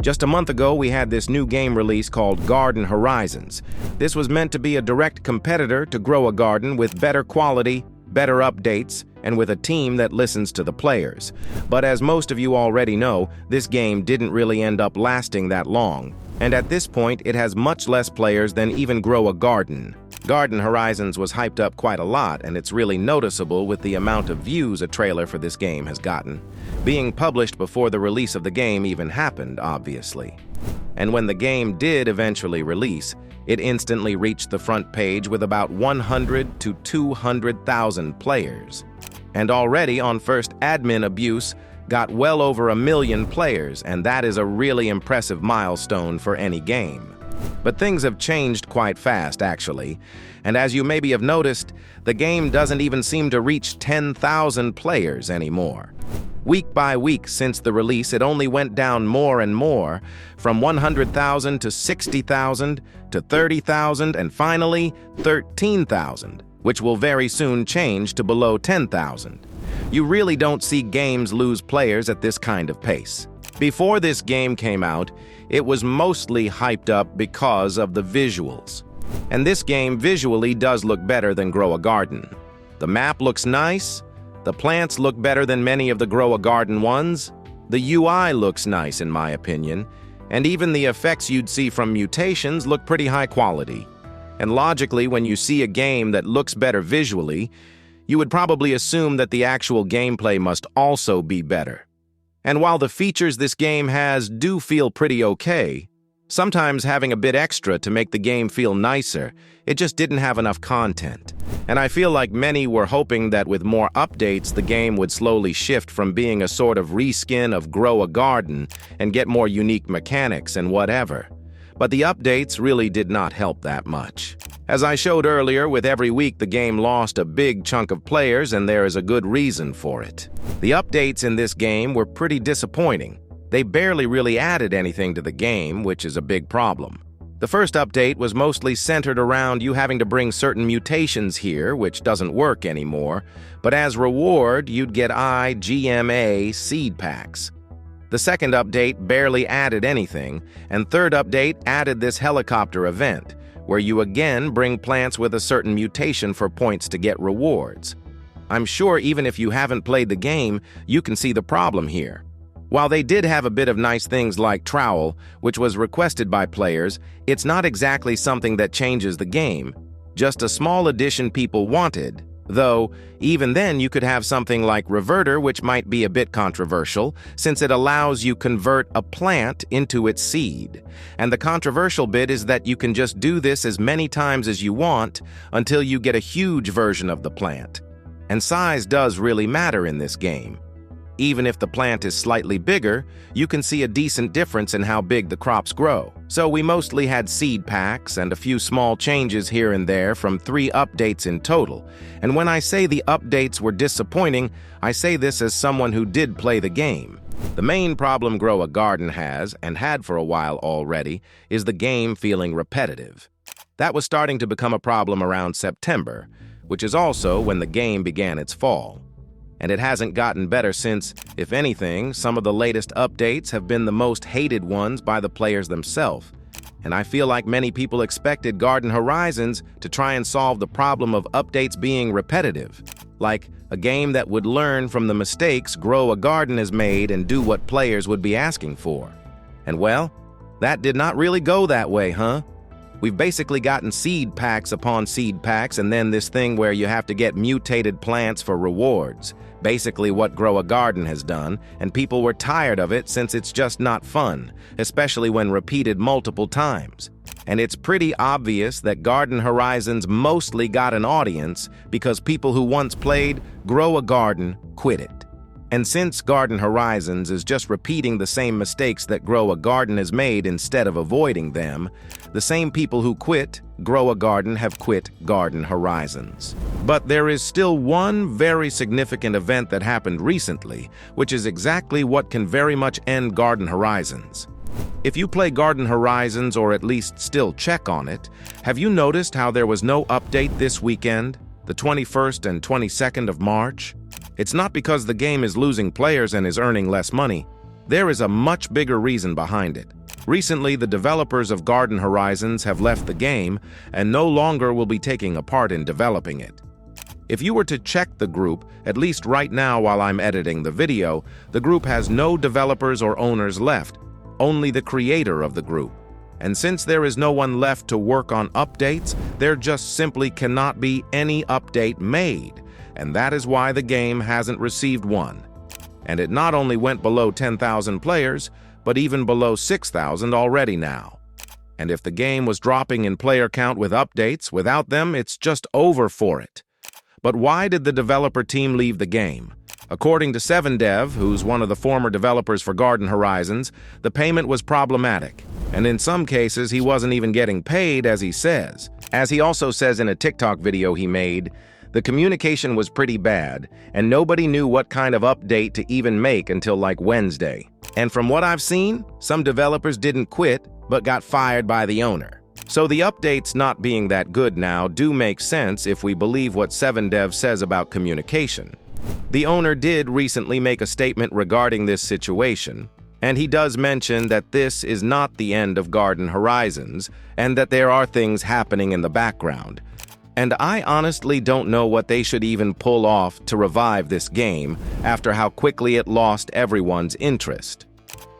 Just a month ago, we had this new game release called Garden Horizons. This was meant to be a direct competitor to Grow a Garden with better quality, better updates, and with a team that listens to the players. But as most of you already know, this game didn't really end up lasting that long. And at this point, it has much less players than even Grow a Garden. Garden Horizons was hyped up quite a lot, and it's really noticeable with the amount of views a trailer for this game has gotten. Being published before the release of the game even happened, obviously. And when the game did eventually release, it instantly reached the front page with about 100 to 200,000 players. And already on first admin abuse, got well over 1 million players, and that is a really impressive milestone for any game. But things have changed quite fast, actually, and as you maybe have noticed, the game doesn't even seem to reach 10,000 players anymore. Week by week since the release, it only went down more and more, from 100,000 to 60,000 to 30,000 and finally 13,000, which will very soon change to below 10,000. You really don't see games lose players at this kind of pace. Before this game came out, it was mostly hyped up because of the visuals. And this game visually does look better than Grow a Garden. The map looks nice, the plants look better than many of the Grow a Garden ones, the UI looks nice in my opinion, and even the effects you'd see from mutations look pretty high quality. And logically, when you see a game that looks better visually, you would probably assume that the actual gameplay must also be better. And while the features this game has do feel pretty okay, sometimes having a bit extra to make the game feel nicer, it just didn't have enough content. And I feel like many were hoping that with more updates, the game would slowly shift from being a sort of reskin of Grow a Garden and get more unique mechanics and whatever. But the updates really did not help that much. As I showed earlier, with every week the game lost a big chunk of players, and there is a good reason for it. The updates in this game were pretty disappointing. They barely really added anything to the game, which is a big problem. The first update was mostly centered around you having to bring certain mutations here, which doesn't work anymore, but as reward, you'd get IGMA seed packs. The second update barely added anything, and third update added this helicopter event, where you again bring plants with a certain mutation for points to get rewards. I'm sure even if you haven't played the game, you can see the problem here. While they did have a bit of nice things like Trowel, which was requested by players, it's not exactly something that changes the game, just a small addition people wanted. Though, even then you could have something like Reverter, which might be a bit controversial, since it allows you convert a plant into its seed. And the controversial bit is that you can just do this as many times as you want until you get a huge version of the plant. And size does really matter in this game. Even if the plant is slightly bigger, you can see a decent difference in how big the crops grow. So we mostly had seed packs and a few small changes here and there from 3 updates in total. And when I say the updates were disappointing, I say this as someone who did play the game. The main problem Grow a Garden has, and had for a while already, is the game feeling repetitive. That was starting to become a problem around September, which is also when the game began its fall. And it hasn't gotten better since, if anything, some of the latest updates have been the most hated ones by the players themselves. And I feel like many people expected Garden Horizons to try and solve the problem of updates being repetitive, like a game that would learn from the mistakes Grow a Garden has made and do what players would be asking for. And well, that did not really go that way, huh? We've basically gotten seed packs upon seed packs, and then this thing where you have to get mutated plants for rewards. Basically what Grow a Garden has done, and people were tired of it since it's just not fun, especially when repeated multiple times. And it's pretty obvious that Garden Horizons mostly got an audience because people who once played Grow a Garden quit it. And since Garden Horizons is just repeating the same mistakes that Grow a Garden has made instead of avoiding them, the same people who quit Grow a Garden have quit Garden Horizons. But there is still one very significant event that happened recently, which is exactly what can very much end Garden Horizons. If you play Garden Horizons, or at least still check on it, have you noticed how there was no update this weekend, the 21st and 22nd of March? It's not because the game is losing players and is earning less money. There is a much bigger reason behind it. Recently, the developers of Garden Horizons have left the game and no longer will be taking a part in developing it. If you were to check the group, at least right now while I'm editing the video, the group has no developers or owners left, only the creator of the group. And since there is no one left to work on updates, there just simply cannot be any update made, and that is why the game hasn't received one. And it not only went below 10,000 players, but even below 6,000 already now. And if the game was dropping in player count with updates, without them, it's just over for it. But why did the developer team leave the game? According to 7dev, who's one of the former developers for Garden Horizons, the payment was problematic, and in some cases he wasn't even getting paid, as he says. As he also says in a TikTok video he made, the communication was pretty bad, and nobody knew what kind of update to even make until like Wednesday. And from what I've seen, some developers didn't quit, but got fired by the owner. So the updates not being that good now do make sense if we believe what 7dev says about communication. The owner did recently make a statement regarding this situation, and he does mention that this is not the end of Garden Horizons, and that there are things happening in the background. And I honestly don't know what they should even pull off to revive this game after how quickly it lost everyone's interest.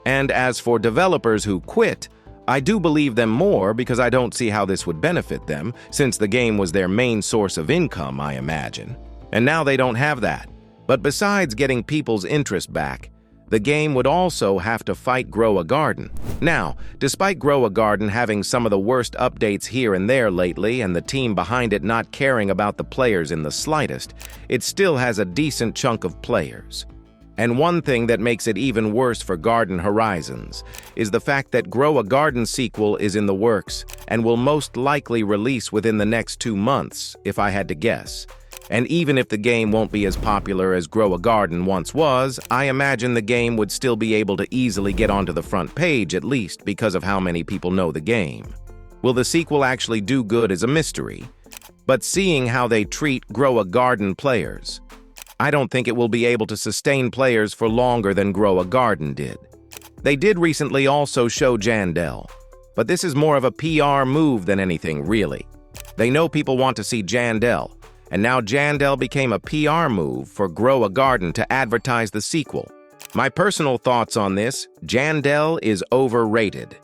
And as for developers who quit, I do believe them more because I don't see how this would benefit them, since the game was their main source of income, I imagine. And now they don't have that. But besides getting people's interest back, the game would also have to fight Grow a Garden. Now, despite Grow a Garden having some of the worst updates here and there lately and the team behind it not caring about the players in the slightest, it still has a decent chunk of players. And one thing that makes it even worse for Garden Horizons is the fact that Grow a Garden sequel is in the works and will most likely release within the next 2 months, if I had to guess. And even if the game won't be as popular as Grow a Garden once was, I imagine the game would still be able to easily get onto the front page at least because of how many people know the game. Will the sequel actually do good is a mystery, but seeing how they treat Grow a Garden players, I don't think it will be able to sustain players for longer than Grow a Garden did. They did recently also show Jandel, but this is more of a PR move than anything really. They know people want to see Jandel, and now Jandel became a PR move for Grow a Garden to advertise the sequel. My personal thoughts on this, Jandel is overrated.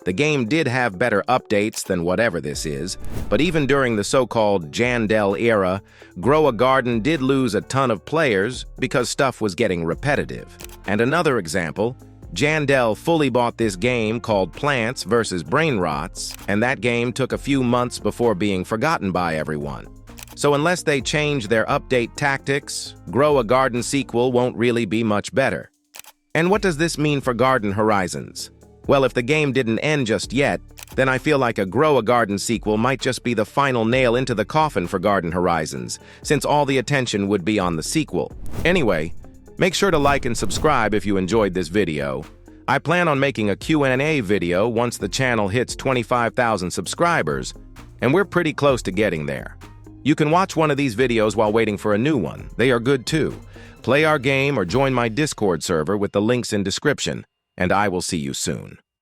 The game did have better updates than whatever this is, but even during the so-called Jandel era, Grow a Garden did lose a ton of players because stuff was getting repetitive. And another example, Jandel fully bought this game called Plants vs. Brainrots, and that game took a few months before being forgotten by everyone. So unless they change their update tactics, Grow a Garden sequel won't really be much better. And what does this mean for Garden Horizons? Well, if the game didn't end just yet, then I feel like a Grow a Garden sequel might just be the final nail into the coffin for Garden Horizons, since all the attention would be on the sequel. Anyway, make sure to like and subscribe if you enjoyed this video. I plan on making a Q&A video once the channel hits 25,000 subscribers, and we're pretty close to getting there. You can watch one of these videos while waiting for a new one. They are good too. Play our game or join my Discord server with the links in description, and I will see you soon.